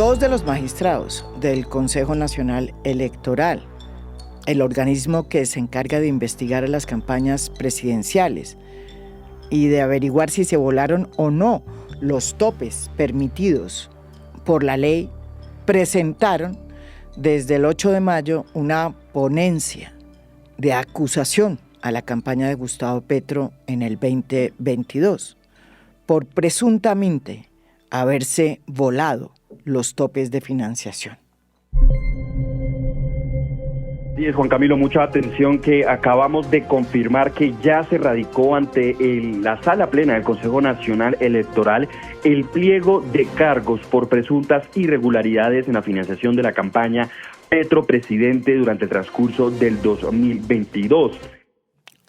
Dos de los magistrados del Consejo Nacional Electoral, el organismo que se encarga de investigar las campañas presidenciales y de averiguar si se volaron o no los topes permitidos por la ley, presentaron desde el 8 de mayo una ponencia de acusación a la campaña de Gustavo Petro en el 2022 por presuntamente haberse volado los topes de financiación. Sí, Juan Camilo, mucha atención que acabamos de confirmar que ya se radicó ante la sala plena del Consejo Nacional Electoral el pliego de cargos por presuntas irregularidades en la financiación de la campaña Petro Presidente durante el transcurso del 2022.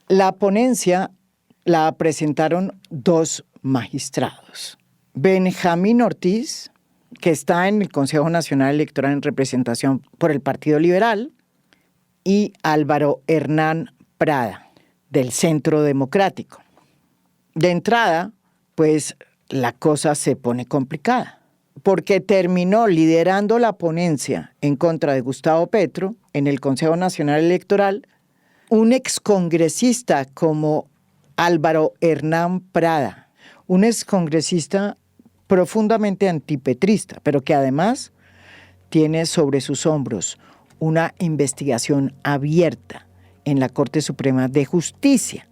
La ponencia la presentaron dos magistrados. Benjamín Ortiz, que está en el Consejo Nacional Electoral en representación por el Partido Liberal, y Álvaro Hernán Prada, del Centro Democrático. De entrada, pues la cosa se pone complicada, porque terminó liderando la ponencia en contra de Gustavo Petro en el Consejo Nacional Electoral un excongresista como Álvaro Hernán Prada, un excongresista profundamente antipetrista, pero que además tiene sobre sus hombros una investigación abierta en la Corte Suprema de Justicia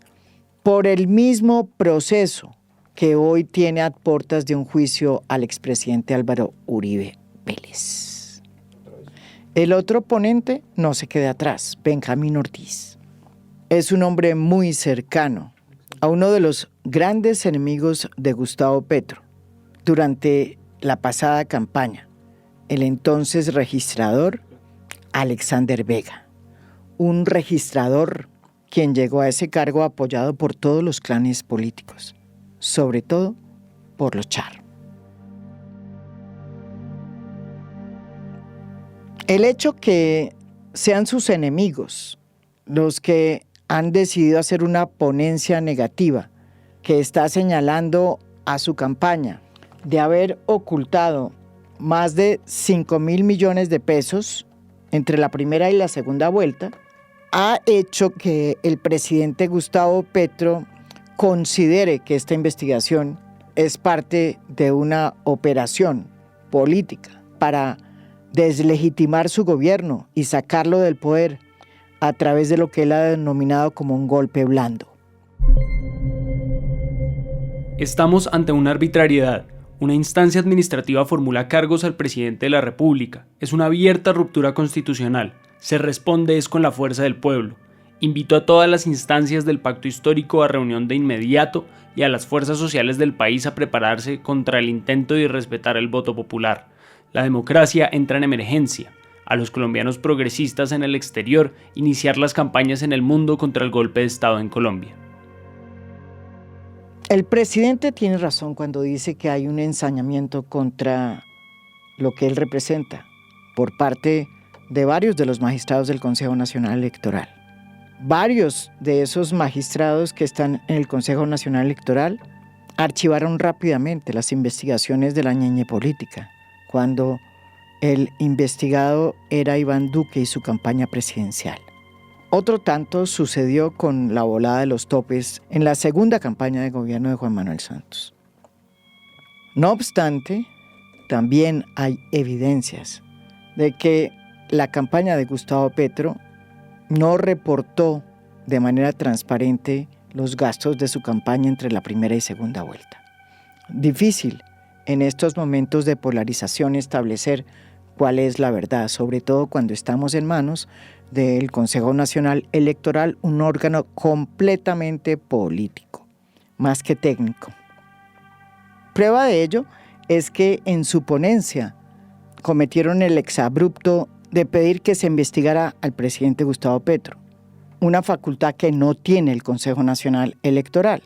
por el mismo proceso que hoy tiene a puertas de un juicio al expresidente Álvaro Uribe Vélez. El otro ponente no se queda atrás, Benjamín Ortiz. Es un hombre muy cercano a uno de los grandes enemigos de Gustavo Petro durante la pasada campaña, el entonces registrador Alexander Vega, un registrador quien llegó a ese cargo apoyado por todos los clanes políticos, sobre todo por los Char. El hecho que sean sus enemigos los que han decidido hacer una ponencia negativa que está señalando a su campaña de haber ocultado más de 5.000 millones de pesos entre la primera y la segunda vuelta, ha hecho que el presidente Gustavo Petro considere que esta investigación es parte de una operación política para deslegitimar su gobierno y sacarlo del poder a través de lo que él ha denominado como un golpe blando. Estamos ante una arbitrariedad. Una instancia administrativa formula cargos al presidente de la República. Es una abierta ruptura constitucional. Se responde es con la fuerza del pueblo. Invito a todas las instancias del pacto histórico a reunión de inmediato y a las fuerzas sociales del país a prepararse contra el intento de irrespetar el voto popular. La democracia entra en emergencia. A los colombianos progresistas en el exterior, iniciar las campañas en el mundo contra el golpe de Estado en Colombia. El presidente tiene razón cuando dice que hay un ensañamiento contra lo que él representa por parte de varios de los magistrados del Consejo Nacional Electoral. Varios de esos magistrados que están en el Consejo Nacional Electoral archivaron rápidamente las investigaciones de la ñeñe política, cuando el investigado era Iván Duque y su campaña presidencial. Otro tanto sucedió con la volada de los topes en la segunda campaña de gobierno de Juan Manuel Santos. No obstante, también hay evidencias de que la campaña de Gustavo Petro no reportó de manera transparente los gastos de su campaña entre la primera y segunda vuelta. Difícil en estos momentos de polarización establecer cuál es la verdad, sobre todo cuando estamos en manos del Consejo Nacional Electoral, un órgano completamente político, más que técnico. Prueba de ello es que en su ponencia cometieron el exabrupto de pedir que se investigara al presidente Gustavo Petro, una facultad que no tiene el Consejo Nacional Electoral,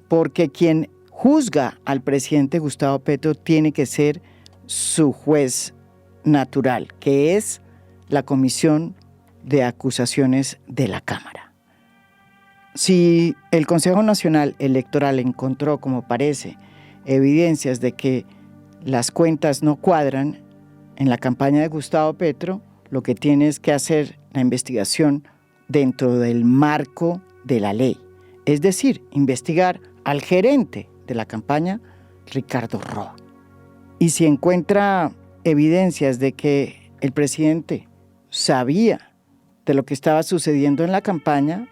porque quien juzga al presidente Gustavo Petro tiene que ser su juez natural, que es la Comisión de Acusaciones de la Cámara. Si el Consejo Nacional Electoral encontró, como parece, evidencias de que las cuentas no cuadran, en la campaña de Gustavo Petro, lo que tiene es que hacer la investigación dentro del marco de la ley. Es decir, investigar al gerente de la campaña, Ricardo Roa. Y si encuentra evidencias de que el presidente sabía de lo que estaba sucediendo en la campaña,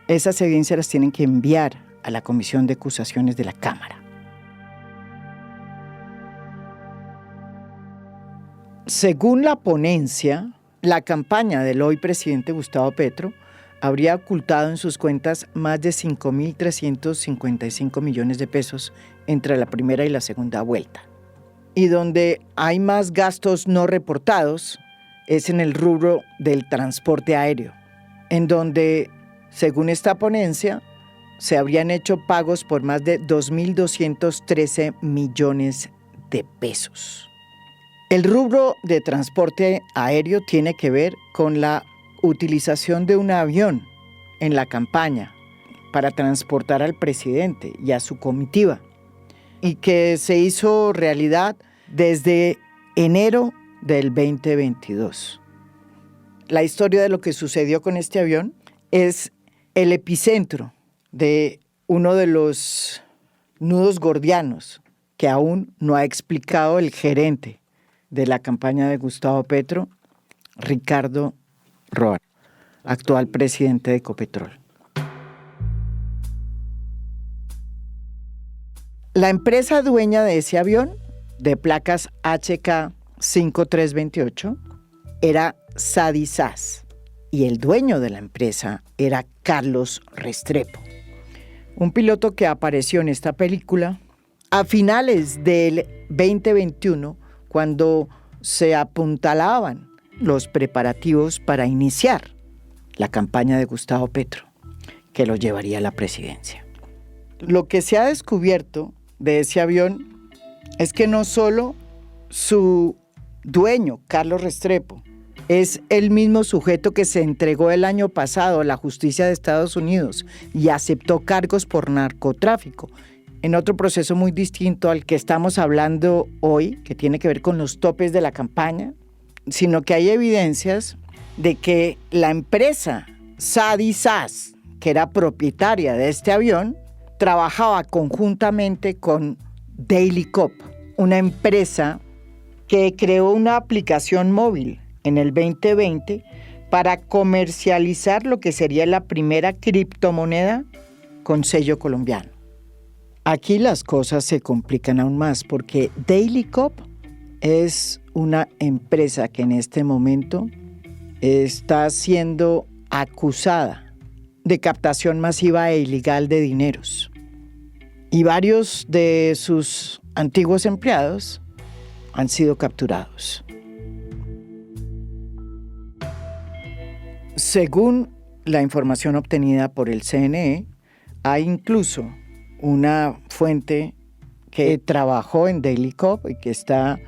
esas evidencias las tienen que enviar a la Comisión de Acusaciones de la Cámara. Según la ponencia, la campaña del hoy presidente Gustavo Petro habría ocultado en sus cuentas más de 5.355 millones de pesos entre la primera y la segunda vuelta. Y donde hay más gastos no reportados es en el rubro del transporte aéreo, en donde, según esta ponencia, se habrían hecho pagos por más de 2.213 millones de pesos. El rubro de transporte aéreo tiene que ver con la utilización de un avión en la campaña para transportar al presidente y a su comitiva, y que se hizo realidad desde enero del 2022. La historia de lo que sucedió con este avión es el epicentro de uno de los nudos gordianos que aún no ha explicado el gerente de la campaña de Gustavo Petro, Ricardo Roa, actual presidente de Ecopetrol. La empresa dueña de ese avión, de placas HK 5328, era Sadi SAS, y el dueño de la empresa era Carlos Restrepo, un piloto que apareció en esta película a finales del 2021, cuando se apuntalaban los preparativos para iniciar la campaña de Gustavo Petro, que lo llevaría a la presidencia. Lo que se ha descubierto de ese avión es que no solo su dueño, Carlos Restrepo, es el mismo sujeto que se entregó el año pasado a la justicia de Estados Unidos y aceptó cargos por narcotráfico, en otro proceso muy distinto al que estamos hablando hoy, que tiene que ver con los topes de la campaña, sino que hay evidencias de que la empresa Sadi SAS, que era propietaria de este avión, trabajaba conjuntamente con Daily Cop, una empresa que creó una aplicación móvil en el 2020 para comercializar lo que sería la primera criptomoneda con sello colombiano. Aquí las cosas se complican aún más porque Daily Cop es una empresa que en este momento está siendo acusada de captación masiva e ilegal de dineros. Y varios de sus antiguos empleados han sido capturados. Según la información obtenida por el CNE, hay incluso una fuente que trabajó en Daily Cop y que está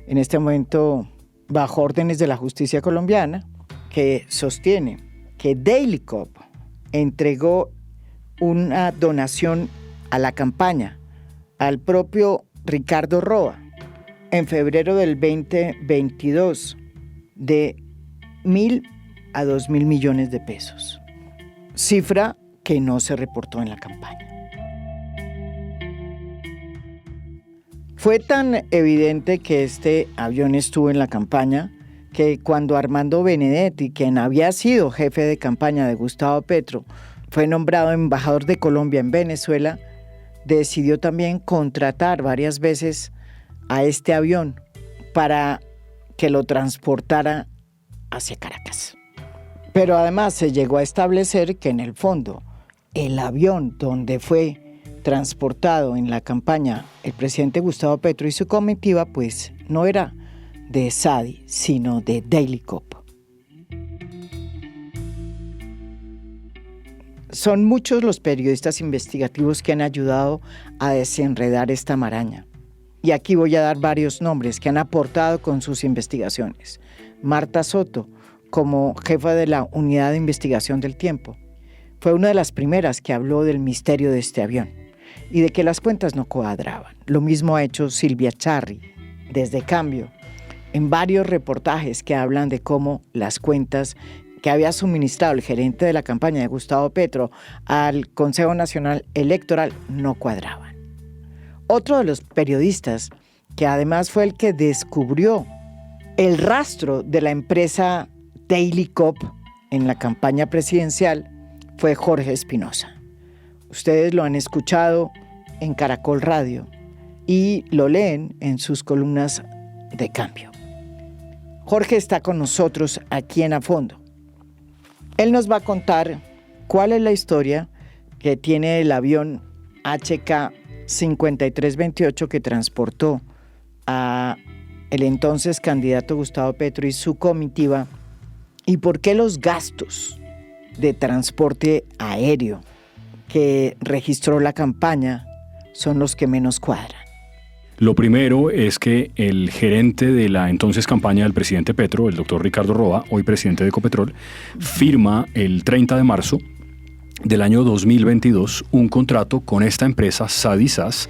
en este momento bajo órdenes de la justicia colombiana, que sostiene que Daily Cop entregó una donación a la campaña al propio Ricardo Roa en febrero del 2022 de 1.000 a 2.000 millones de pesos, cifra que no se reportó en la campaña. Fue tan evidente que este avión estuvo en la campaña que cuando Armando Benedetti, quien había sido jefe de campaña de Gustavo Petro, fue nombrado embajador de Colombia en Venezuela, decidió también contratar varias veces a este avión para que lo transportara hacia Caracas. Pero además se llegó a establecer que en el fondo el avión donde fue transportado en la campaña el presidente Gustavo Petro y su comitiva, pues no era de Sadi, sino de Daily Cop. Son muchos los periodistas investigativos que han ayudado a desenredar esta maraña. Y aquí voy a dar varios nombres que han aportado con sus investigaciones. Marta Soto, como jefa de la Unidad de Investigación del Tiempo, fue una de las primeras que habló del misterio de este avión y de que las cuentas no cuadraban. Lo mismo ha hecho Silvia Charri, desde Cambio, en varios reportajes que hablan de cómo las cuentas que había suministrado el gerente de la campaña de Gustavo Petro al Consejo Nacional Electoral no cuadraban. Otro de los periodistas, que además fue el que descubrió el rastro de la empresa Daily Cop en la campaña presidencial, fue Jorge Espinosa. Ustedes lo han escuchado en Caracol Radio y lo leen en sus columnas de Cambio. Jorge está con nosotros aquí en A Fondo. Él nos va a contar cuál es la historia que tiene el avión HK-5328 que transportó a el entonces candidato Gustavo Petro y su comitiva, y por qué los gastos de transporte aéreo que registró la campaña son los que menos cuadran. Lo primero es que el gerente de la entonces campaña del presidente Petro, el doctor Ricardo Roa, hoy presidente de Ecopetrol, firma el 30 de marzo del año 2022 un contrato con esta empresa SADI SAS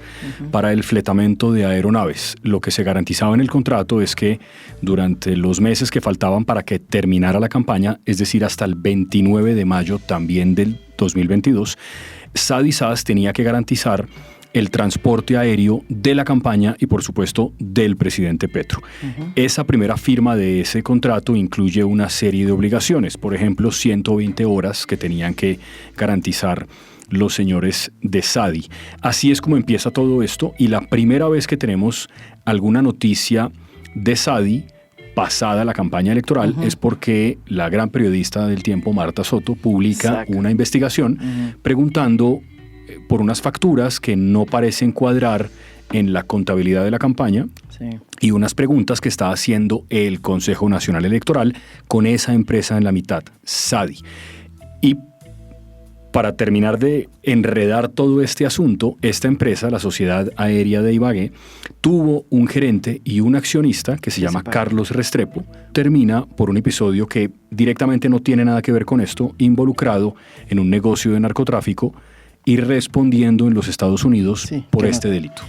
para el fletamento de aeronaves. Lo que se garantizaba en el contrato es que durante los meses que faltaban para que terminara la campaña, es decir, hasta el 29 de mayo también del 2022, SADI SAS tenía que garantizar el transporte aéreo de la campaña y, por supuesto, del presidente Petro. Esa primera firma de ese contrato incluye una serie de obligaciones, por ejemplo, 120 horas que tenían que garantizar los señores de SADI. Así es como empieza todo esto, y la primera vez que tenemos alguna noticia de SADI pasada la campaña electoral es porque la gran periodista del tiempo, Marta Soto, publica una investigación preguntando por unas facturas que no parecen cuadrar en la contabilidad de la campaña y unas preguntas que está haciendo el Consejo Nacional Electoral con esa empresa en la mitad, SADI. Y para terminar de enredar todo este asunto, esta empresa, la Sociedad Aérea de Ibagué, tuvo un gerente y un accionista que se llama Carlos Restrepo. Termina por un episodio que directamente no tiene nada que ver con esto, involucrado en un negocio de narcotráfico y respondiendo en los Estados Unidos por este delito.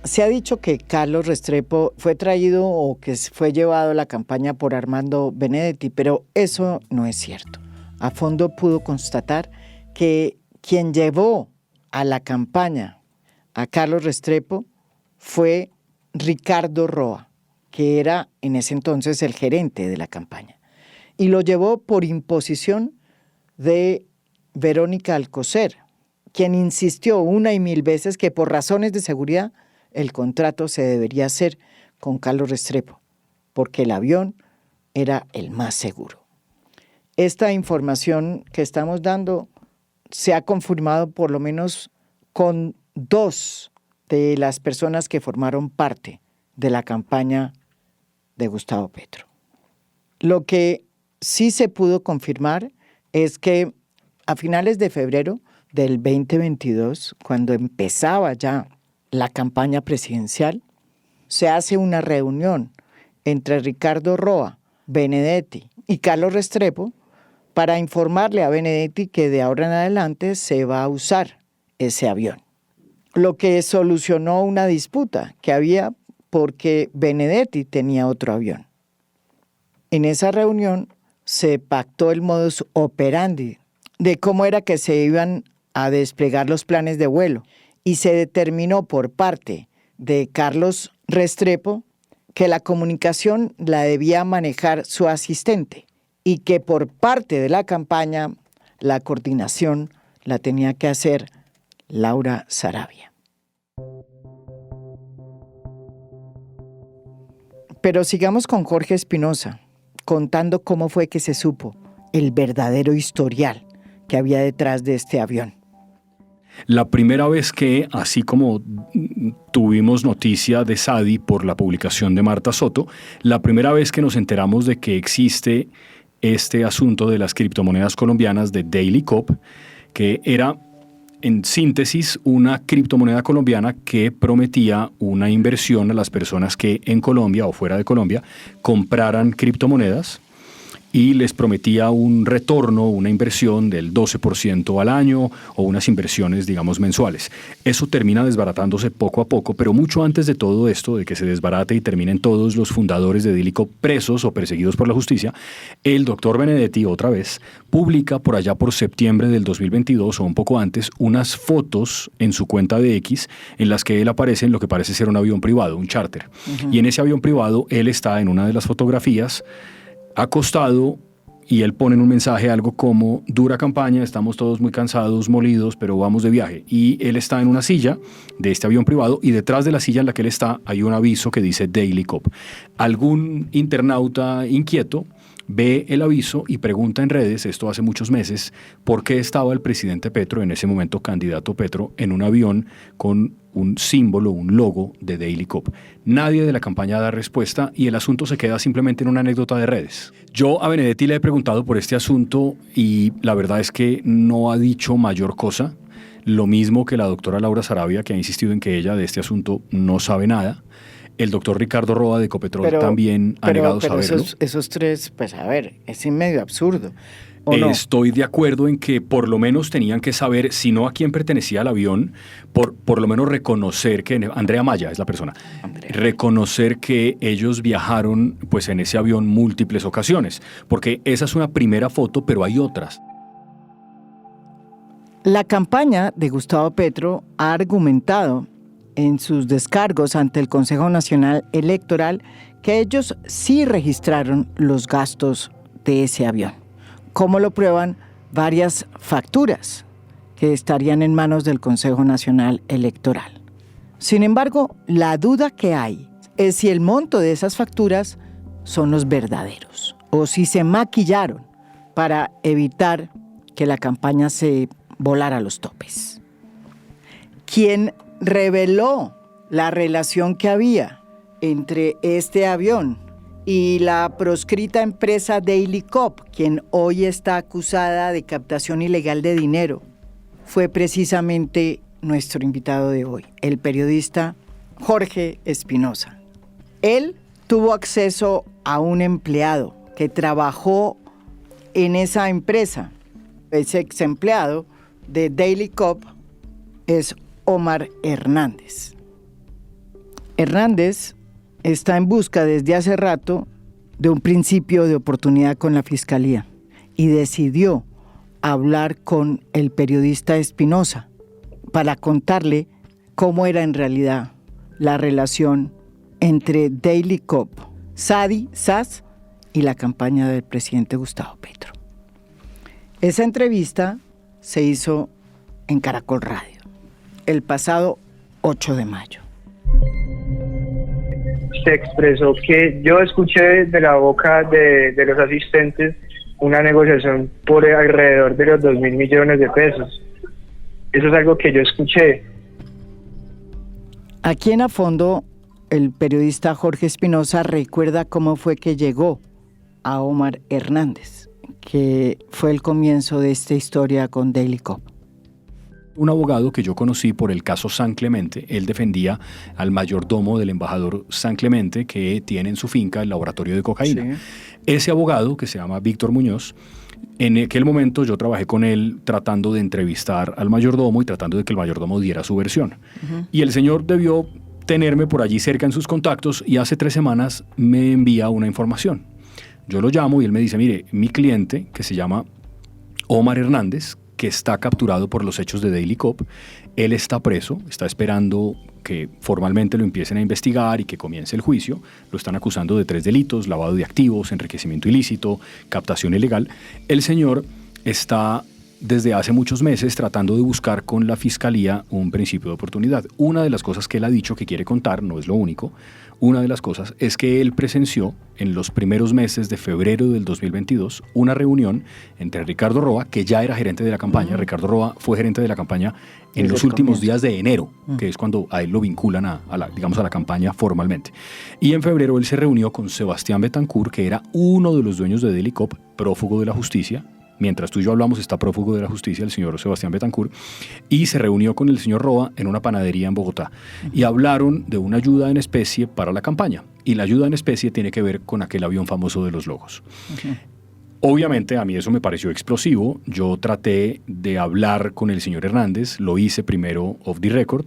Se ha dicho que Carlos Restrepo fue traído o que fue llevado a la campaña por Armando Benedetti, pero eso no es cierto. A Fondo pudo constatar que quien llevó a la campaña a Carlos Restrepo fue Ricardo Roa, que era en ese entonces el gerente de la campaña, y lo llevó por imposición de Verónica Alcocer, quien insistió una y mil veces que por razones de seguridad el contrato se debería hacer con Carlos Restrepo, porque el avión era el más seguro. Esta información que estamos dando se ha confirmado por lo menos con 2 de las personas que formaron parte de la campaña de Gustavo Petro. Lo que sí se pudo confirmar es que a finales de febrero del 2022, cuando empezaba ya la campaña presidencial, se hace una reunión entre Ricardo Roa, Benedetti y Carlos Restrepo para informarle a Benedetti que de ahora en adelante se va a usar ese avión. Lo que solucionó una disputa que había porque Benedetti tenía otro avión. En esa reunión se pactó el modus operandi de cómo era que se iban a desplegar los planes de vuelo, y se determinó por parte de Carlos Restrepo que la comunicación la debía manejar su asistente y que por parte de la campaña la coordinación la tenía que hacer Laura Saravia. Pero sigamos con Jorge Espinosa, contando cómo fue que se supo el verdadero historial que había detrás de este avión. La primera vez que, así como tuvimos noticia de SADI por la publicación de Marta Soto, la primera vez que nos enteramos de que existe este asunto de las criptomonedas colombianas de Daily Cop, que era, en síntesis, una criptomoneda colombiana que prometía una inversión a las personas que en Colombia o fuera de Colombia compraran criptomonedas y les prometía un retorno, una inversión del 12% al año o unas inversiones, digamos, mensuales. Eso termina desbaratándose poco a poco, pero mucho antes de todo esto, de que se desbarate y terminen todos los fundadores de Dailycop presos o perseguidos por la justicia, el doctor Benedetti, otra vez, publica por allá por septiembre del 2022 o un poco antes, unas fotos en su cuenta de X en las que él aparece en lo que parece ser un avión privado, un charter. Y en ese avión privado, él está en una de las fotografías acostado, y él pone en un mensaje algo como: dura campaña, estamos todos muy cansados, molidos, pero vamos de viaje. Y él está en una silla de este avión privado, y detrás de la silla en la que él está hay un aviso que dice Dailycop. Algún internauta inquieto ve el aviso y pregunta en redes, esto hace muchos meses, por qué estaba el presidente Petro, en ese momento candidato Petro, en un avión con un símbolo, un logo de Dailycop. Nadie de la campaña da respuesta y el asunto se queda simplemente en una anécdota de redes. Yo a Benedetti le he preguntado por este asunto y la verdad es que no ha dicho mayor cosa. Lo mismo que la doctora Laura Saravia, que ha insistido en que ella de este asunto no sabe nada. El doctor Ricardo Roa de Ecopetrol también ha negado saberlo. Esos tres, pues a ver, es medio absurdo. No? Estoy de acuerdo en que por lo menos tenían que saber, si no a quién pertenecía el avión, por lo menos reconocer que, Andrea Maya es la persona, reconocer que ellos viajaron pues en ese avión múltiples ocasiones, porque esa es una primera foto, pero hay otras. La campaña de Gustavo Petro ha argumentado en sus descargos ante el Consejo Nacional Electoral que ellos sí registraron los gastos de ese avión. ¿Cómo lo prueban? Varias facturas que estarían en manos del Consejo Nacional Electoral. Sin embargo, la duda que hay es si el monto de esas facturas son los verdaderos o si se maquillaron para evitar que la campaña se volara a los topes. ¿Quién reveló la relación que había entre este avión y la proscrita empresa Dailycop, quien hoy está acusada de captación ilegal de dinero? Fue precisamente nuestro invitado de hoy, el periodista Jorge Espinosa. Él tuvo acceso a un empleado que trabajó en esa empresa. Ese ex empleado de Dailycop es Omar Hernández. Hernández está en busca desde hace rato de un principio de oportunidad con la Fiscalía y decidió hablar con el periodista Espinosa para contarle cómo era en realidad la relación entre Dailycop, SAS y la campaña del presidente Gustavo Petro. Esa entrevista se hizo en Caracol Radio el pasado 8 de mayo. Se expresó que yo escuché de la boca de los asistentes una negociación por alrededor de los 2.000 millones de pesos. Eso es algo que yo escuché. Aquí en A Fondo, el periodista Jorge Espinosa recuerda cómo fue que llegó a Omar Hernández, que fue el comienzo de esta historia con Dailycop. Un abogado que yo conocí por el caso San Clemente, él defendía al mayordomo del embajador San Clemente que tiene en su finca el laboratorio de cocaína. Sí. Ese abogado, que se llama Víctor Muñoz, en aquel momento yo trabajé con él tratando de entrevistar al mayordomo y tratando de que el mayordomo diera su versión. Y el señor debió tenerme por allí cerca en sus contactos y hace 3 semanas me envía una información. Yo lo llamo y él me dice, mire, mi cliente, que se llama Omar Hernández, que está capturado por los hechos de Dailycop, él está preso, está esperando que formalmente lo empiecen a investigar y que comience el juicio. Lo están acusando de 3 delitos, lavado de activos, enriquecimiento ilícito, captación ilegal. El señor está desde hace muchos meses tratando de buscar con la Fiscalía un principio de oportunidad. Una de las cosas que él ha dicho que quiere contar, no es lo único, una de las cosas es que él presenció en los primeros meses de febrero del 2022 una reunión entre Ricardo Roa, que ya era gerente de la campaña. Ricardo Roa fue gerente de la campaña en los últimos días de enero, que es cuando a él lo vinculan a la campaña formalmente. Y en febrero él se reunió con Sebastián Betancourt, que era uno de los dueños de Dailycop, prófugo de la justicia. Mientras tú y yo hablamos, está prófugo de la justicia el señor Sebastián Betancourt, y se reunió con el señor Roa en una panadería en Bogotá. Y hablaron de una ayuda en especie para la campaña. Y la ayuda en especie tiene que ver con aquel avión famoso de los logos. Obviamente a mí eso me pareció explosivo. Yo traté de hablar con el señor Hernández, lo hice primero off the record,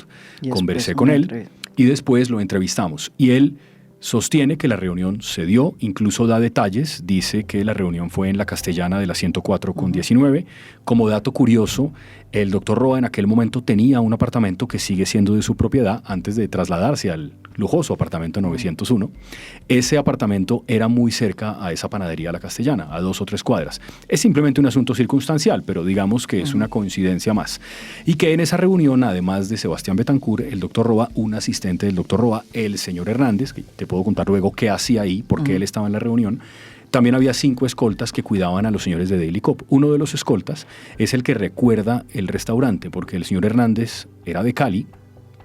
conversé con él y después lo entrevistamos. Y él sostiene que la reunión se dio, incluso da detalles, dice que la reunión fue en la Castellana de la 104 con 19. Como dato curioso, el doctor Roa en aquel momento tenía un apartamento que sigue siendo de su propiedad antes de trasladarse al lujoso apartamento 901. Ese apartamento era muy cerca a esa panadería La Castellana, a 2 o 3 cuadras. Es simplemente un asunto circunstancial, pero digamos que es una coincidencia más. Y que en esa reunión, además de Sebastián Betancourt, el doctor Roa, un asistente del doctor Roa, el señor Hernández, que te puedo contar luego qué hacía ahí, porque él estaba en la reunión. También había 5 escoltas que cuidaban a los señores de Daily Cop. Uno de los escoltas es el que recuerda el restaurante, porque el señor Hernández era de Cali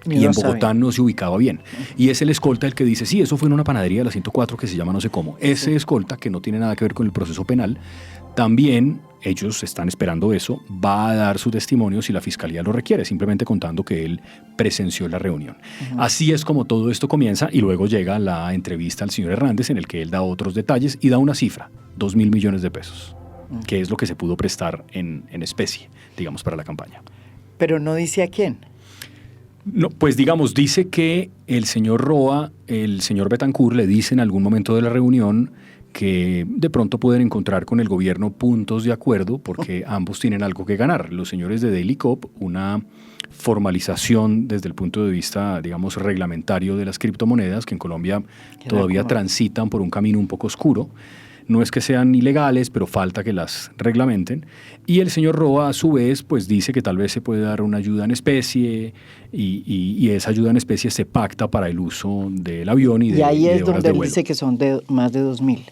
y en Bogotá no se ubicaba bien. Y es el escolta el que dice, sí, eso fue en una panadería de la 104 que se llama no sé cómo. Ese escolta, que no tiene nada que ver con el proceso penal, también, ellos están esperando eso, va a dar su testimonio si la fiscalía lo requiere, simplemente contando que él presenció la reunión. Así es como todo esto comienza y luego llega la entrevista al señor Hernández en el que él da otros detalles y da una cifra, 2.000 millones de pesos, que es lo que se pudo prestar en especie, digamos, para la campaña. Pero no dice a quién. No, pues digamos, dice que el señor Roa, el señor Betancourt le dice en algún momento de la reunión que de pronto pueden encontrar con el gobierno puntos de acuerdo porque ambos tienen algo que ganar. Los señores de Daily Cop, una formalización desde el punto de vista, digamos, reglamentario de las criptomonedas, que en Colombia todavía transitan por un camino un poco oscuro. No es que sean ilegales, pero falta que las reglamenten. Y el señor Roa, a su vez, pues dice que tal vez se puede dar una ayuda en especie y esa ayuda en especie se pacta para el uso del avión y de horas de vuelo. Y ahí es donde él dice que son más de 2.000.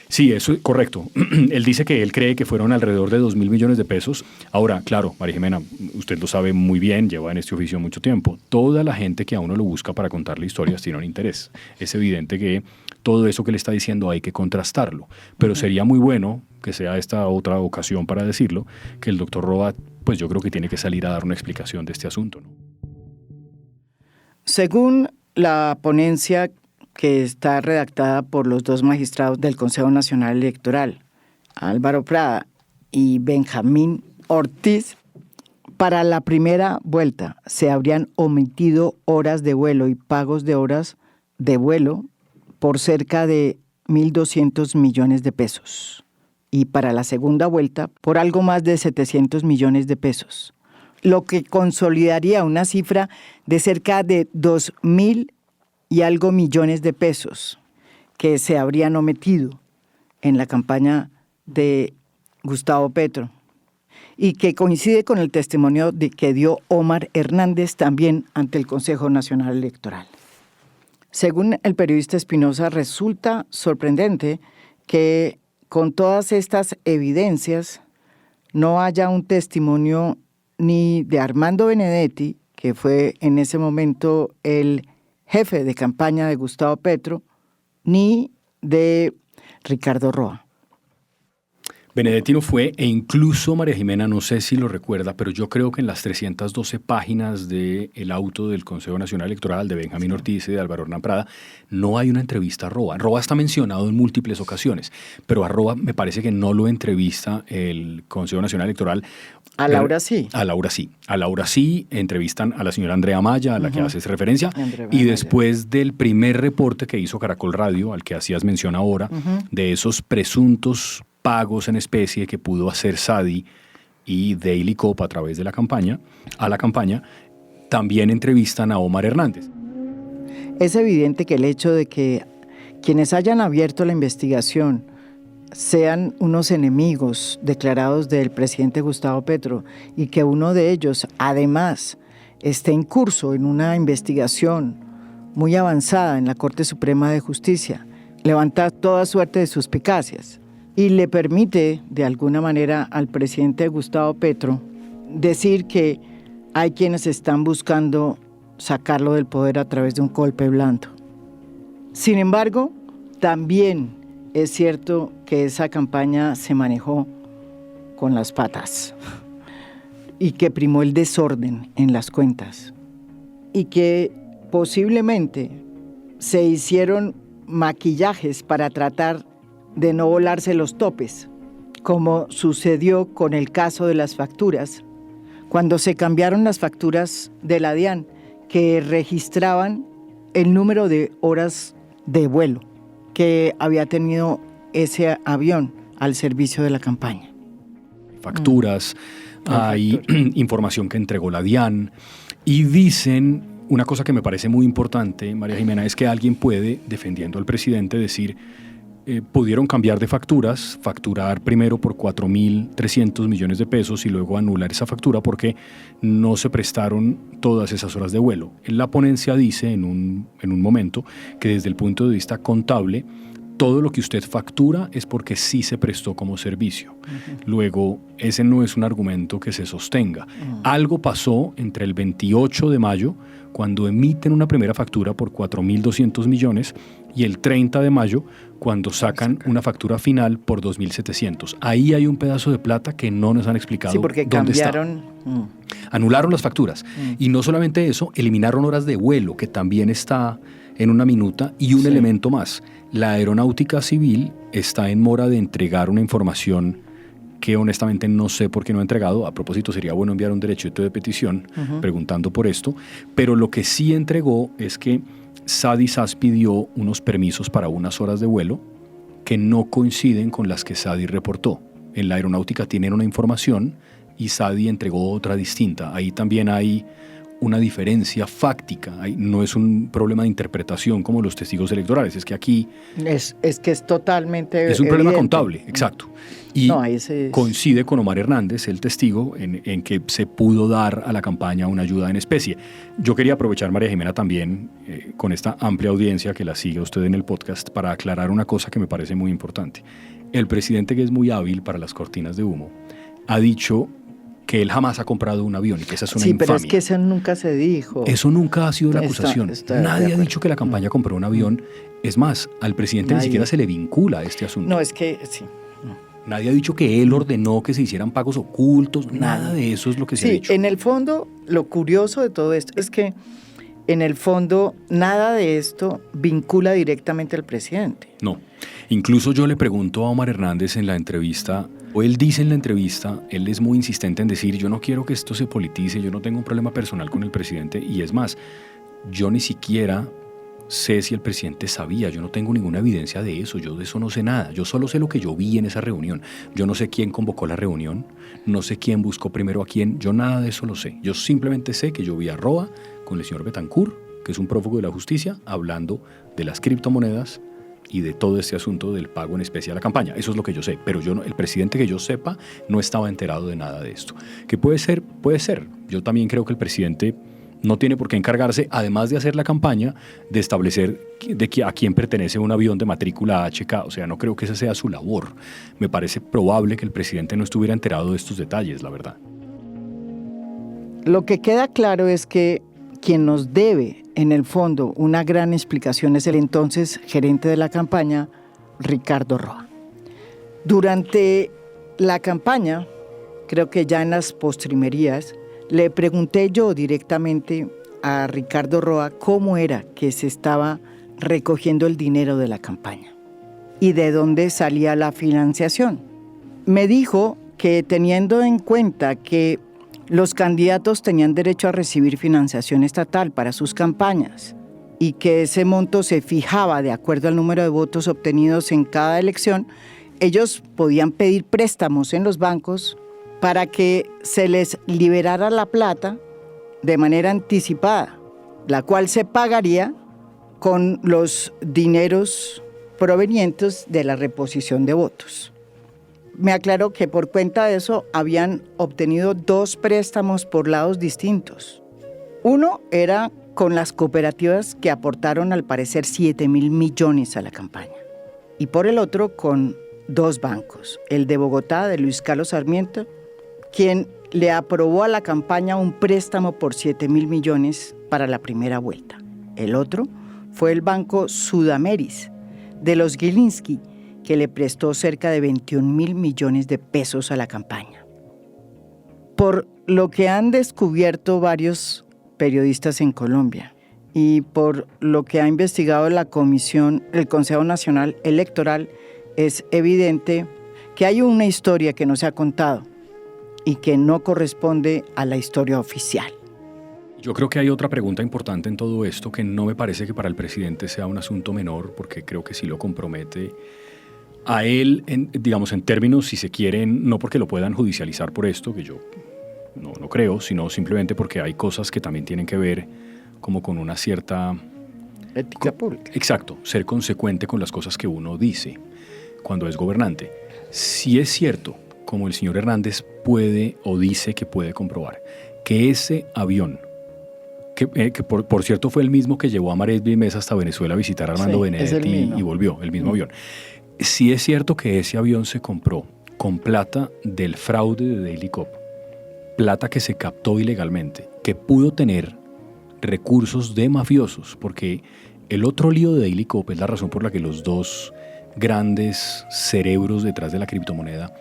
Sí, eso es correcto. Él dice que él cree que fueron alrededor de 2.000 millones de pesos. Ahora, claro, María Jimena, usted lo sabe muy bien, lleva en este oficio mucho tiempo. Toda la gente que a uno lo busca para contarle historias tiene un interés. Es evidente que todo eso que le está diciendo hay que contrastarlo. Pero sería muy bueno, que sea esta otra ocasión para decirlo, que el doctor Roa, pues yo creo que tiene que salir a dar una explicación de este asunto, ¿no? Según la ponencia que está redactada por los 2 magistrados del Consejo Nacional Electoral, Álvaro Prada y Benjamín Ortiz, para la primera vuelta se habrían omitido horas de vuelo y pagos de horas de vuelo por cerca de 1.200 millones de pesos. Y para la segunda vuelta, por algo más de 700 millones de pesos. Lo que consolidaría una cifra de cerca de 2.000 y algo millones de pesos que se habrían omitido en la campaña de Gustavo Petro y que coincide con el testimonio que dio Omar Hernández también ante el Consejo Nacional Electoral. Según el periodista Espinosa, resulta sorprendente que con todas estas evidencias no haya un testimonio ni de Armando Benedetti, que fue en ese momento el jefe de campaña de Gustavo Petro, ni de Ricardo Roa. Benedetti no fue, e incluso María Jimena, no sé si lo recuerda, pero yo creo que en las 312 páginas del auto del Consejo Nacional Electoral de Benjamín Ortiz y de Álvaro Hernán Prada no hay una entrevista a Roa. Roa está mencionado en múltiples ocasiones, pero a Roa me parece que no lo entrevista el Consejo Nacional Electoral. A Laura sí. A Laura sí. A Laura sí entrevistan a la señora Andrea Maya, a la que haces referencia, y después del primer reporte que hizo Caracol Radio, al que hacías mención ahora, de esos presuntos pagos en especie que pudo hacer Sadi y Daily Cop a través de la campaña, también entrevistan a Omar Hernández. Es evidente que el hecho de que quienes hayan abierto la investigación sean unos enemigos declarados del presidente Gustavo Petro y que uno de ellos además esté en curso en una investigación muy avanzada en la Corte Suprema de Justicia, levanta toda suerte de suspicacias y le permite de alguna manera al presidente Gustavo Petro decir que hay quienes están buscando sacarlo del poder a través de un golpe blando. Sin embargo, también es cierto que esa campaña se manejó con las patas y que primó el desorden en las cuentas y que posiblemente se hicieron maquillajes para tratar de no volarse los topes. como sucedió con el caso de las facturas, cuando se cambiaron las facturas de la DIAN, que registraban el número de horas de vuelo que había tenido ese avión al servicio de la campaña. Facturas, hay información que entregó la DIAN, y dicen una cosa que me parece muy importante, María Jimena, es que alguien puede, defendiendo al presidente, decir: pudieron cambiar de facturas, facturar primero por 4.300 millones de pesos y luego anular esa factura porque no se prestaron todas esas horas de vuelo. En la ponencia dice en un momento que desde el punto de vista contable, todo lo que usted factura es porque sí se prestó como servicio. Luego, ese no es un argumento que se sostenga. Algo pasó entre el 28 de mayo, cuando emiten una primera factura por 4.200 millones, y el 30 de mayo, cuando sacan una factura final por 2.700. Ahí hay un pedazo de plata que no nos han explicado dónde cambiaron. Está. Anularon las facturas. Y no solamente eso, eliminaron horas de vuelo, que también está en una minuta, y un elemento más. La Aeronáutica Civil está en mora de entregar una información que honestamente no sé por qué no ha entregado. A propósito, sería bueno enviar un derechito de petición preguntando por esto, pero lo que sí entregó es que SADI-SAS pidió unos permisos para unas horas de vuelo que no coinciden con las que SADI reportó. En la aeronáutica tienen una información y SADI entregó otra distinta. Ahí también hay una diferencia fáctica. No es un problema de interpretación como los testigos electorales, es que aquí es que es totalmente es un evidente. problema contable, exacto. Y ese coincide con Omar Hernández, el testigo, en que se pudo dar a la campaña una ayuda en especie. Yo quería aprovechar, María Jimena, también con esta amplia audiencia que la sigue usted en el podcast, para aclarar una cosa que me parece muy importante. El presidente, que es muy hábil para las cortinas de humo, ha dicho que él jamás ha comprado un avión y que esa es una infamia. Pero es que eso nunca se dijo. Eso nunca ha sido la acusación. Nadie ha dicho que la campaña compró un avión. Es más, al presidente ni siquiera se le vincula a este asunto. No, es que sí. Nadie ha dicho que él ordenó que se hicieran pagos ocultos. Nada de eso es lo que se ha dicho. En el fondo, lo curioso de todo esto es que en el fondo nada de esto vincula directamente al presidente. No. Incluso yo le pregunto a Omar Hernández en la entrevista, o él dice en la entrevista, él es muy insistente en decir: yo no quiero que esto se politice, yo no tengo un problema personal con el presidente, y es más, yo ni siquiera sé si el presidente sabía, yo no tengo ninguna evidencia de eso, yo de eso no sé nada, yo solo sé lo que yo vi en esa reunión, yo no sé quién convocó la reunión, no sé quién buscó primero a quién, yo nada de eso lo sé, yo simplemente sé que yo vi a Roa con el señor Betancourt, que es un prófugo de la justicia, hablando de las criptomonedas y de todo este asunto del pago en especie a la campaña. Eso es lo que yo sé, pero el presidente, que yo sepa, no estaba enterado de nada de esto. ¿Qué puede ser? Puede ser. Yo también creo que el presidente no tiene por qué encargarse, además de hacer la campaña, de establecer a quién pertenece un avión de matrícula HK. O sea, no creo que esa sea su labor. Me parece probable que el presidente no estuviera enterado de estos detalles, la verdad. Lo que queda claro es que quien nos debe, en el fondo, una gran explicación es el entonces gerente de la campaña, Ricardo Roa. Durante la campaña, creo que ya en las postrimerías, le pregunté yo directamente a Ricardo Roa cómo era que se estaba recogiendo el dinero de la campaña y de dónde salía la financiación. Me dijo que, teniendo en cuenta que los candidatos tenían derecho a recibir financiación estatal para sus campañas y que ese monto se fijaba de acuerdo al número de votos obtenidos en cada elección, ellos podían pedir préstamos en los bancos para que se les liberara la plata de manera anticipada, la cual se pagaría con los dineros provenientes de la reposición de votos. Me aclaró que por cuenta de eso habían obtenido 2 préstamos por lados distintos. Uno era con las cooperativas, que aportaron al parecer 7.000 millones a la campaña, y por el otro con 2 bancos, el de Bogotá, de Luis Carlos Sarmiento, quien le aprobó a la campaña un préstamo por 7.000 millones para la primera vuelta. El otro fue el Banco Sudameris, de los Gilinski, que le prestó cerca de 21.000 millones de pesos a la campaña. Por lo que han descubierto varios periodistas en Colombia y por lo que ha investigado la comisión, el Consejo Nacional Electoral, es evidente que hay una historia que no se ha contado y que no corresponde a la historia oficial. Yo creo que hay otra pregunta importante en todo esto que no me parece que para el presidente sea un asunto menor, porque creo que sí lo compromete a él, digamos, en términos, si se quieren, no porque lo puedan judicializar por esto, que yo no creo, sino simplemente porque hay cosas que también tienen que ver como con una cierta... Ética pública. Exacto, ser consecuente con las cosas que uno dice cuando es gobernante. Si es cierto, como el señor Hernández puede o dice que puede comprobar, que ese avión, que por cierto fue el mismo que llevó a Maret Vilmes hasta Venezuela a visitar a Armando Benedetti y volvió, el mismo avión. Si es cierto que ese avión se compró con plata del fraude de Daily Cop, plata que se captó ilegalmente, que pudo tener recursos de mafiosos, porque el otro lío de Daily Cop es la razón por la que los dos grandes cerebros detrás de la criptomoneda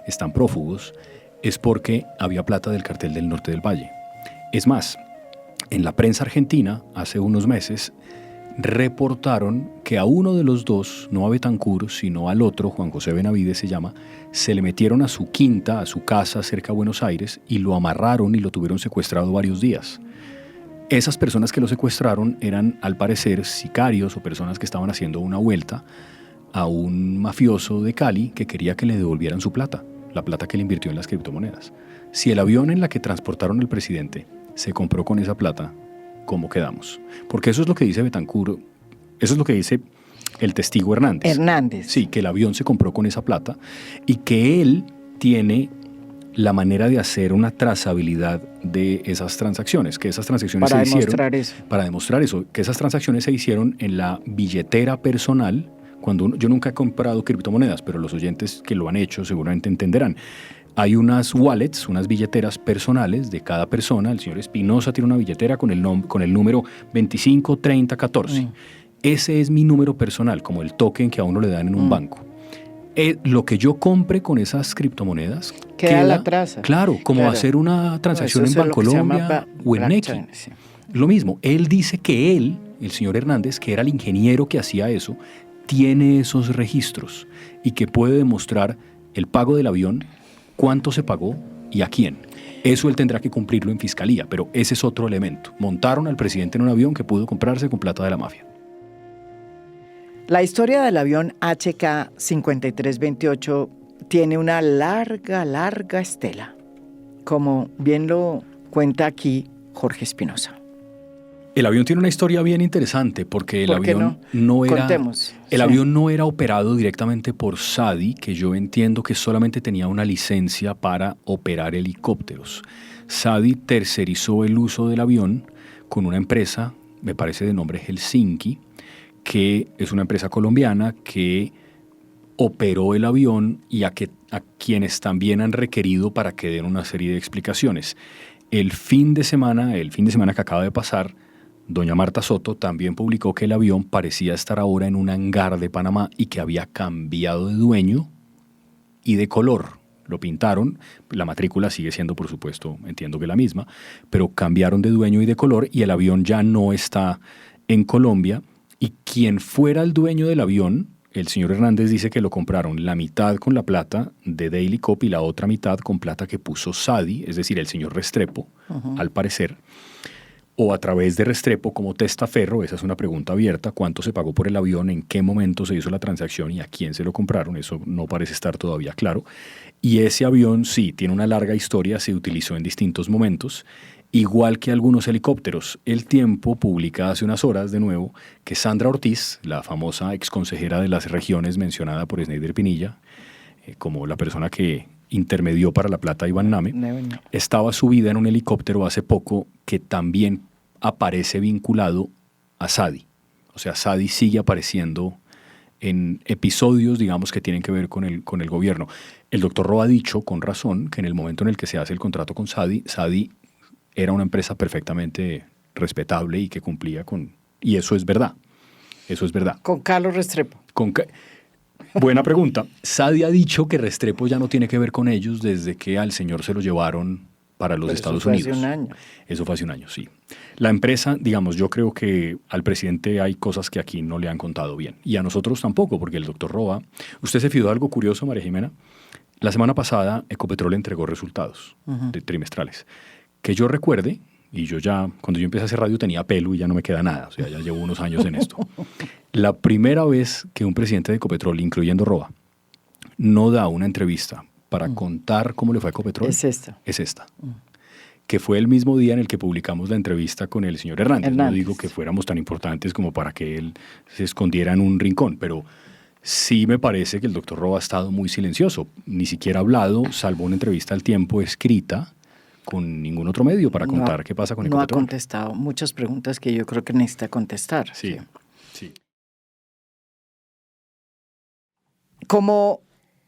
están prófugos, es porque había plata del cartel del Norte del Valle. Es más, en la prensa argentina, hace unos meses, reportaron que a uno de los dos, no a Betancur, sino al otro, Juan José Benavides se llama, se le metieron a su quinta, a su casa cerca de Buenos Aires y lo amarraron y lo tuvieron secuestrado varios días. Esas personas que lo secuestraron eran, al parecer, sicarios o personas que estaban haciendo una vuelta a un mafioso de Cali que quería que le devolvieran su plata, la plata que le invirtió en las criptomonedas. Si el avión en la que transportaron al presidente se compró con esa plata, ¿cómo quedamos? Porque eso es lo que dice Betancur, eso es lo que dice el testigo Hernández. Sí, que el avión se compró con esa plata y que él tiene la manera de hacer una trazabilidad de esas transacciones, que esas transacciones se hicieron... Para demostrar eso, que esas transacciones se hicieron en la billetera personal. Yo nunca he comprado criptomonedas, pero los oyentes que lo han hecho seguramente entenderán. Hay unas wallets, unas billeteras personales de cada persona. El señor Espinosa tiene una billetera con el número 253014. Ese es mi número personal, como el token que a uno le dan en un banco. Lo que yo compre con esas criptomonedas queda la traza. Claro, como hacer una transacción en Bancolombia o en Nequi. Sí. Lo mismo, él dice que él, el señor Hernández, que era el ingeniero que hacía eso, tiene esos registros y que puede demostrar el pago del avión, cuánto se pagó y a quién. Eso él tendrá que cumplirlo en fiscalía, pero ese es otro elemento. Montaron al presidente en un avión que pudo comprarse con plata de la mafia. La historia del avión HK-5328 tiene una larga estela, como bien lo cuenta aquí Jorge Espinosa. El avión tiene una historia bien interesante porque el avión no era operado directamente por SADI, que yo entiendo que solamente tenía una licencia para operar helicópteros. SADI tercerizó el uso del avión con una empresa, me parece de nombre Helsinki, que es una empresa colombiana que operó el avión y a quienes también han requerido para que den una serie de explicaciones. El fin de semana que acaba de pasar, doña Marta Soto también publicó que el avión parecía estar ahora en un hangar de Panamá y que había cambiado de dueño y de color. Lo pintaron, la matrícula sigue siendo, por supuesto, entiendo que la misma, pero cambiaron de dueño y de color y el avión ya no está en Colombia. Y quien fuera el dueño del avión, el señor Hernández dice que lo compraron la mitad con la plata de Daily Cop y la otra mitad con plata que puso SADI, es decir, el señor Restrepo, al parecer, o a través de Restrepo como testaferro. Esa es una pregunta abierta: ¿cuánto se pagó por el avión? ¿En qué momento se hizo la transacción? ¿Y a quién se lo compraron? Eso no parece estar todavía claro. Y ese avión sí, tiene una larga historia, se utilizó en distintos momentos, igual que algunos helicópteros. El Tiempo publica hace unas horas, de nuevo, que Sandra Ortiz, la famosa exconsejera de las regiones mencionada por Sneider Pinilla, como la persona que intermedió para la plata a Iván Name, estaba subida en un helicóptero hace poco que también aparece vinculado a SADI. O sea, SADI sigue apareciendo en episodios, digamos, que tienen que ver con el gobierno. El doctor Roa ha dicho, con razón, que en el momento en el que se hace el contrato con SADI era una empresa perfectamente respetable y que cumplía con... Y eso es verdad. Eso es verdad. Con Carlos Restrepo. Buena pregunta. SADI ha dicho que Restrepo ya no tiene que ver con ellos desde que al señor se lo llevaron para los Pero Estados eso fue Unidos. hace un año. Eso fue hace un año, sí. La empresa, digamos, yo creo que al presidente hay cosas que aquí no le han contado bien. Y a nosotros tampoco, porque el doctor Roa... ¿Usted se fijó de algo curioso, María Jimena? La semana pasada Ecopetrol entregó resultados trimestrales. Que yo recuerde, y yo ya, cuando yo empecé a hacer radio tenía pelo y ya no me queda nada, o sea, ya llevo unos años en esto. La primera vez que un presidente de Ecopetrol, incluyendo Roa, no da una entrevista para contar cómo le fue a Ecopetrol. Es esta. Que fue el mismo día en el que publicamos la entrevista con el señor Hernández. No Hernández. digo que fuéramos tan importantes como para que él se escondiera en un rincón, pero sí me parece que el doctor Roa ha estado muy silencioso. Ni siquiera ha hablado, salvo una entrevista al Tiempo escrita con ningún otro medio para contar qué pasa con Ecopetrol. Ecopetrol. No ha contestado muchas preguntas que yo creo que necesita contestar. Sí. Como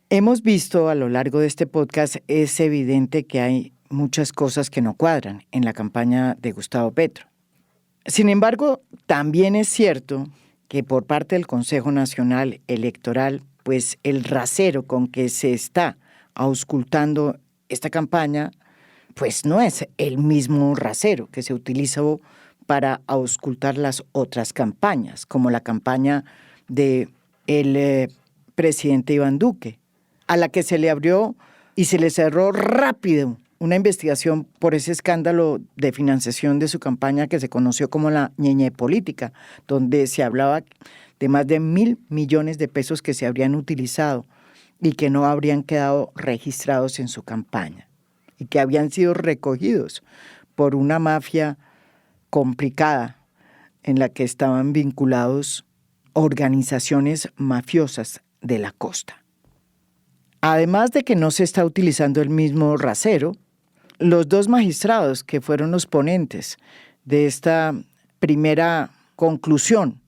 hemos visto a lo largo de este podcast, es evidente que hay muchas cosas que no cuadran en la campaña de Gustavo Petro. Sin embargo, también es cierto que por parte del Consejo Nacional Electoral, pues el rasero con que se está auscultando esta campaña, pues no es el mismo rasero que se utilizó para auscultar las otras campañas, como la campaña del presidente Iván Duque, a la que se le abrió y se le cerró rápido una investigación por ese escándalo de financiación de su campaña que se conoció como la ñeñe política, donde se hablaba de más de 1.000 millones de pesos que se habrían utilizado y que no habrían quedado registrados en su campaña y que habían sido recogidos por una mafia complicada en la que estaban vinculados organizaciones mafiosas de la costa. Además de que no se está utilizando el mismo rasero, los dos magistrados que fueron los ponentes de esta primera conclusión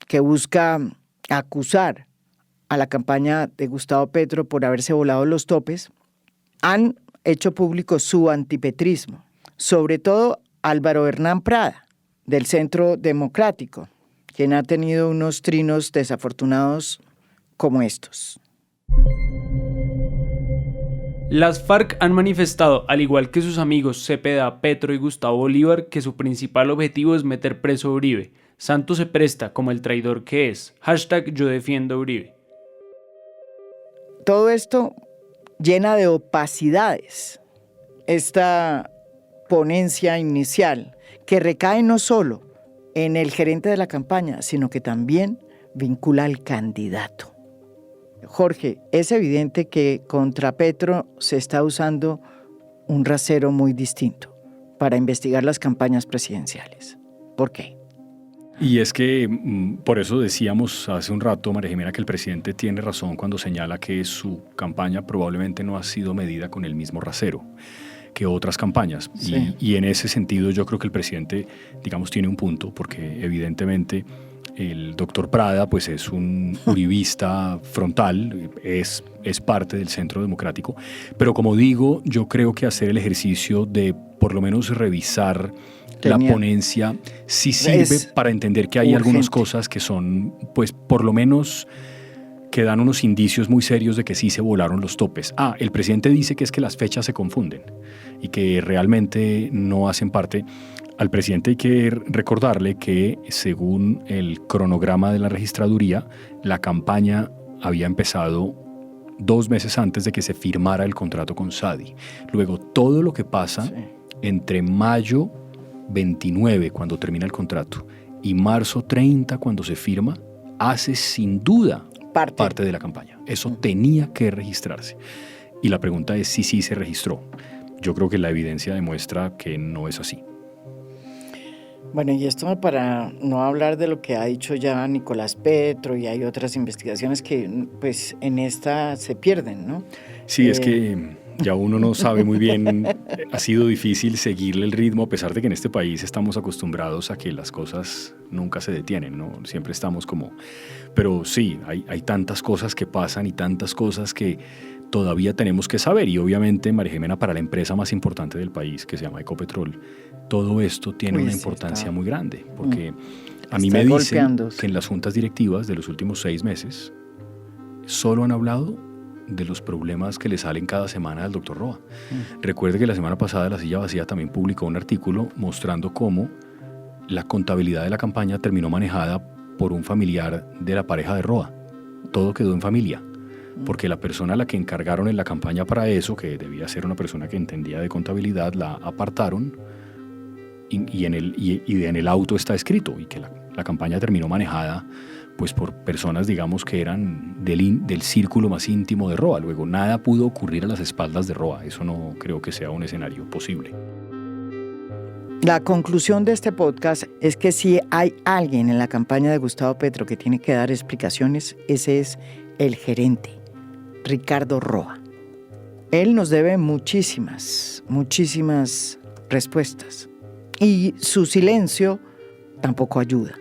que busca acusar a la campaña de Gustavo Petro por haberse volado los topes, han hecho público su antipetrismo, sobre todo Álvaro Hernán Prada, del Centro Democrático, quien ha tenido unos trinos desafortunados como estos. Las FARC han manifestado, al igual que sus amigos Cepeda, Petro y Gustavo Bolívar, que su principal objetivo es meter preso a Uribe. Santos se presta como el traidor que es. #Yo defiendo a Uribe. Todo esto llena de opacidades esta ponencia inicial, que recae no solo en el gerente de la campaña, sino que también vincula al candidato. Jorge, es evidente que contra Petro se está usando un rasero muy distinto para investigar las campañas presidenciales. ¿Por qué? Y es que por eso decíamos hace un rato, María Jimena, que el presidente tiene razón cuando señala que su campaña probablemente no ha sido medida con el mismo rasero que otras campañas. Sí. Y en ese sentido yo creo que el presidente, digamos, tiene un punto, porque evidentemente el doctor Prada pues es un uribista frontal, es parte del Centro Democrático, pero como digo, yo creo que hacer el ejercicio de por lo menos revisar la ponencia sí sirve para entender que hay urgente. algunas cosas que son, pues por lo menos que dan unos indicios muy serios de que sí se volaron los topes. El presidente dice que es que las fechas se confunden y que realmente no hacen parte. Al presidente hay que recordarle que según el cronograma de la registraduría, la campaña había empezado 2 meses antes de que se firmara el contrato con Sadi. Luego, todo lo que pasa entre mayo 29, cuando termina el contrato, y marzo 30, cuando se firma, hace sin duda parte de la campaña. Eso tenía que registrarse. Y la pregunta es si sí se registró. Yo creo que la evidencia demuestra que no es así. Bueno, y esto para no hablar de lo que ha dicho ya Nicolás Petro, y hay otras investigaciones que pues en esta se pierden, ¿no? Sí, es que ya uno no sabe muy bien, ha sido difícil seguirle el ritmo, a pesar de que en este país estamos acostumbrados a que las cosas nunca se detienen, ¿no? Siempre estamos como... Pero sí, hay tantas cosas que pasan y tantas cosas que todavía tenemos que saber, y obviamente, María Jimena, para la empresa más importante del país, que se llama Ecopetrol, todo esto tiene una importancia muy grande, porque a mí me dicen que en las juntas directivas de los últimos 6 meses solo han hablado de los problemas que le salen cada semana al doctor Roa. Recuerde que la semana pasada La Silla Vacía también publicó un artículo mostrando cómo la contabilidad de la campaña terminó manejada por un familiar de la pareja de Roa. Todo quedó en familia, porque la persona a la que encargaron en la campaña para eso, que debía ser una persona que entendía de contabilidad, la apartaron y en el auto está escrito y que la campaña terminó manejada pues por personas, digamos, que eran del círculo más íntimo de Roa. Luego, nada pudo ocurrir a las espaldas de Roa. Eso no creo que sea un escenario posible. La conclusión de este podcast es que si hay alguien en la campaña de Gustavo Petro que tiene que dar explicaciones, ese es el gerente, Ricardo Roa. Él nos debe muchísimas respuestas. Y su silencio tampoco ayuda.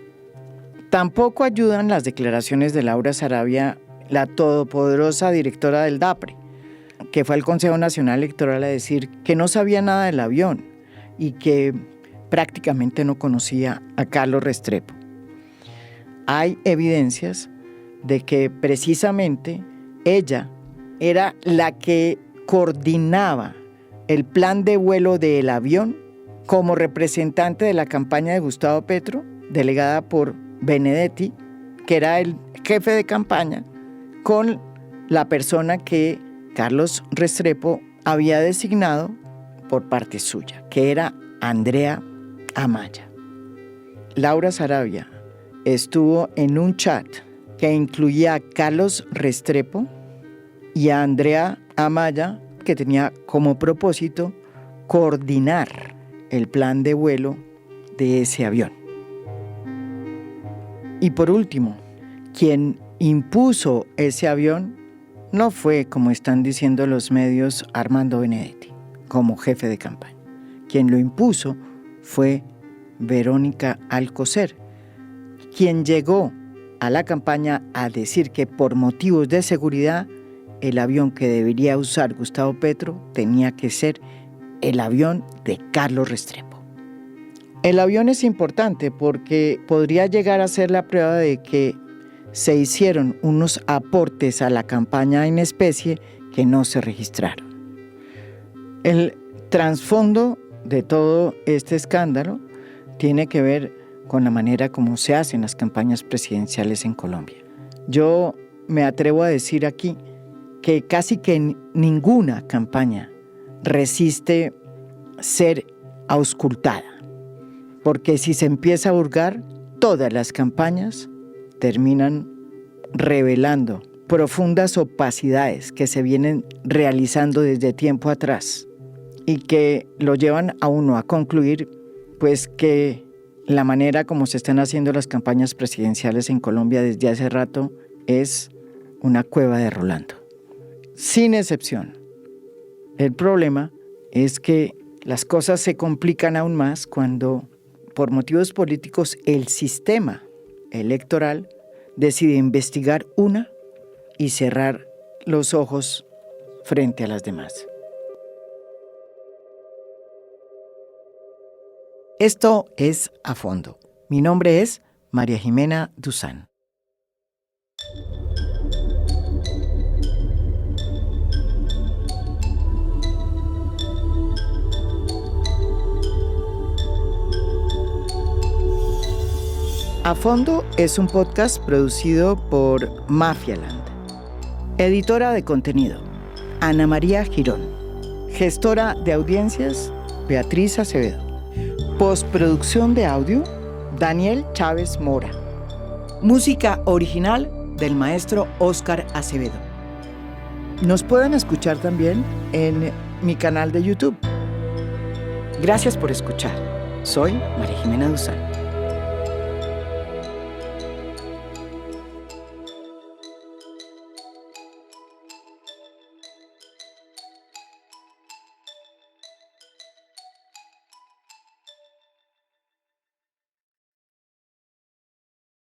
Tampoco ayudan las declaraciones de Laura Saravia, la todopoderosa directora del DAPRE, que fue al Consejo Nacional Electoral a decir que no sabía nada del avión y que prácticamente no conocía a Carlos Restrepo. Hay evidencias de que precisamente ella era la que coordinaba el plan de vuelo del avión como representante de la campaña de Gustavo Petro, delegada por Benedetti, que era el jefe de campaña, con la persona que Carlos Restrepo había designado por parte suya, que era Andrea Amaya. Laura Saravia estuvo en un chat que incluía a Carlos Restrepo y a Andrea Amaya, que tenía como propósito coordinar el plan de vuelo de ese avión. Y por último, quien impuso ese avión no fue, como están diciendo los medios, Armando Benedetti, como jefe de campaña. Quien lo impuso fue Verónica Alcocer, quien llegó a la campaña a decir que por motivos de seguridad el avión que debería usar Gustavo Petro tenía que ser el avión de Carlos Restrepo. El avión es importante porque podría llegar a ser la prueba de que se hicieron unos aportes a la campaña en especie que no se registraron. El trasfondo de todo este escándalo tiene que ver con la manera como se hacen las campañas presidenciales en Colombia. Yo me atrevo a decir aquí que casi que ninguna campaña resiste ser auscultada, porque si se empieza a hurgar, todas las campañas terminan revelando profundas opacidades que se vienen realizando desde tiempo atrás y que lo llevan a uno a concluir pues que la manera como se están haciendo las campañas presidenciales en Colombia desde hace rato es una cueva de Rolando. Sin excepción. El problema es que las cosas se complican aún más cuando, por motivos políticos, el sistema electoral decide investigar una y cerrar los ojos frente a las demás. Esto es A Fondo. Mi nombre es María Jimena Duzán. A Fondo es un podcast producido por Mafialand. Editora de contenido, Ana María Girón. Gestora de audiencias, Beatriz Acevedo. Postproducción de audio, Daniel Chávez Mora. Música original del maestro Óscar Acevedo. Nos pueden escuchar también en mi canal de YouTube. Gracias por escuchar. Soy María Jimena Duzán.